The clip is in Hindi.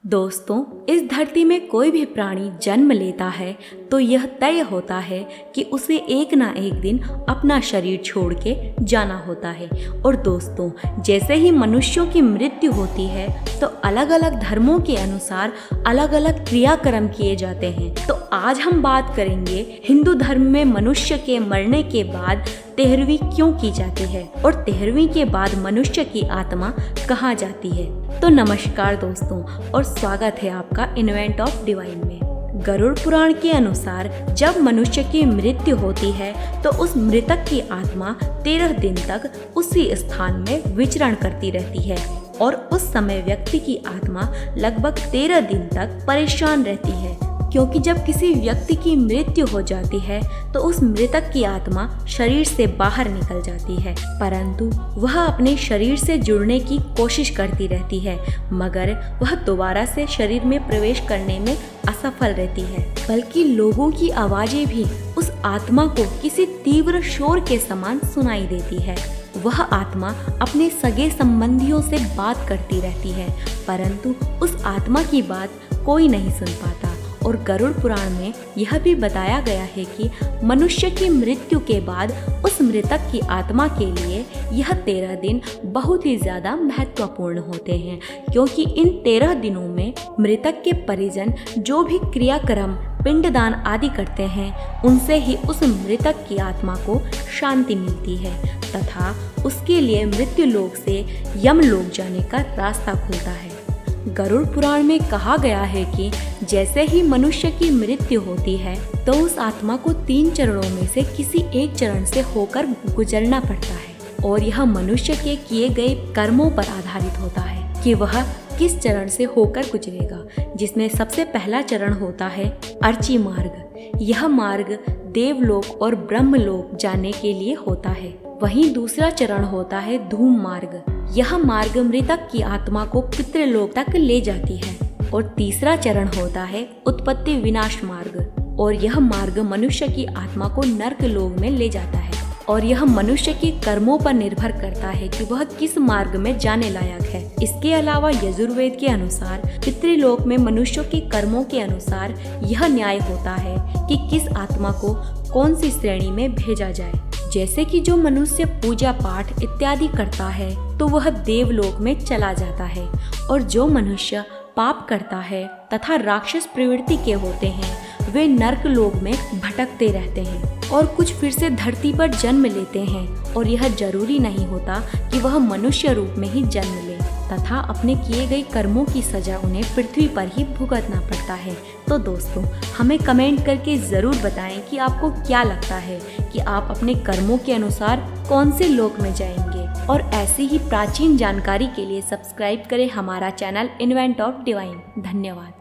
दोस्तों, इस धरती में कोई भी प्राणी जन्म लेता है तो यह तय होता है कि उसे एक ना एक दिन अपना शरीर छोड़ के जाना होता है। और दोस्तों, जैसे ही मनुष्यों की मृत्यु होती है तो अलग अलग धर्मों के अनुसार अलग अलग क्रियाक्रम किए जाते हैं। तो आज हम बात करेंगे हिंदू धर्म में मनुष्य के मरने के बाद 13वीं क्यों की जाती है और 13वीं के बाद मनुष्य की आत्मा कहाँ जाती है। तो नमस्कार दोस्तों, और स्वागत है आपका इन्वेंट ऑफ डिवाइन में। गरुड़ पुराण के अनुसार जब मनुष्य की मृत्यु होती है तो उस मृतक की आत्मा 13 दिन तक उसी स्थान में विचरण करती रहती है और उस समय व्यक्ति की आत्मा लगभग 13 दिन तक परेशान रहती है, क्योंकि जब किसी व्यक्ति की मृत्यु हो जाती है तो उस मृतक की आत्मा शरीर से बाहर निकल जाती है, परंतु वह अपने शरीर से जुड़ने की कोशिश करती रहती है, मगर वह दोबारा से शरीर में प्रवेश करने में असफल रहती है। बल्कि लोगों की आवाजें भी उस आत्मा को किसी तीव्र शोर के समान सुनाई देती है। वह आत्मा अपने सगे संबंधियों से बात करती रहती है, परंतु उस आत्मा की बात कोई नहीं सुन पाता। और गरुड़ पुराण में यह भी बताया गया है कि मनुष्य की मृत्यु के बाद उस मृतक की आत्मा के लिए यह 13 दिन बहुत ही ज्यादा महत्वपूर्ण होते हैं, क्योंकि इन 13 दिनों में मृतक के परिजन जो भी क्रियाक्रम पिंडदान आदि करते हैं उनसे ही उस मृतक की आत्मा को शांति मिलती है तथा उसके लिए मृत्यु लोक से यम लोक जाने का रास्ता खुलता है। गरुड़ पुराण में कहा गया है कि जैसे ही मनुष्य की मृत्यु होती है तो उस आत्मा को 3 चरणों में से किसी एक चरण से होकर गुजरना पड़ता है, और यह मनुष्य के किए गए कर्मों पर आधारित होता है कि वह किस चरण से होकर गुजरेगा। जिसमें सबसे पहला चरण होता है अर्ची मार्ग। यह मार्ग देवलोक और ब्रह्मलोक जाने के लिए होता है। वहीं दूसरा चरण होता है धूम मार्ग। यह मार्ग मृतक की आत्मा को पितृलोक तक ले जाती है। और तीसरा चरण होता है उत्पत्ति विनाश मार्ग, और यह मार्ग मनुष्य की आत्मा को नर्क लोक में ले जाता है। और यह मनुष्य के कर्मों पर निर्भर करता है कि वह किस मार्ग में जाने लायक है। इसके अलावा यजुर्वेद के अनुसार पितृलोक में मनुष्यों के कर्मों के अनुसार यह न्याय होता है कि किस आत्मा को कौन सी श्रेणी में भेजा जाए। जैसे कि जो मनुष्य पूजा पाठ इत्यादि करता है तो वह देवलोक में चला जाता है, और जो मनुष्य पाप करता है तथा राक्षस प्रवृत्ति के होते हैं वे नर्क लोक में भटकते रहते हैं। और कुछ फिर से धरती पर जन्म लेते हैं, और यह जरूरी नहीं होता कि वह मनुष्य रूप में ही जन्म ले तथा अपने किए गए कर्मों की सजा उन्हें पृथ्वी पर ही भुगतना पड़ता है। तो दोस्तों, हमें कमेंट करके ज़रूर बताएं कि आपको क्या लगता है कि आप अपने कर्मों के अनुसार कौन से लोक में जाएंगे। और ऐसी ही प्राचीन जानकारी के लिए सब्सक्राइब करें हमारा चैनल इन्वेंट ऑफ डिवाइन। धन्यवाद।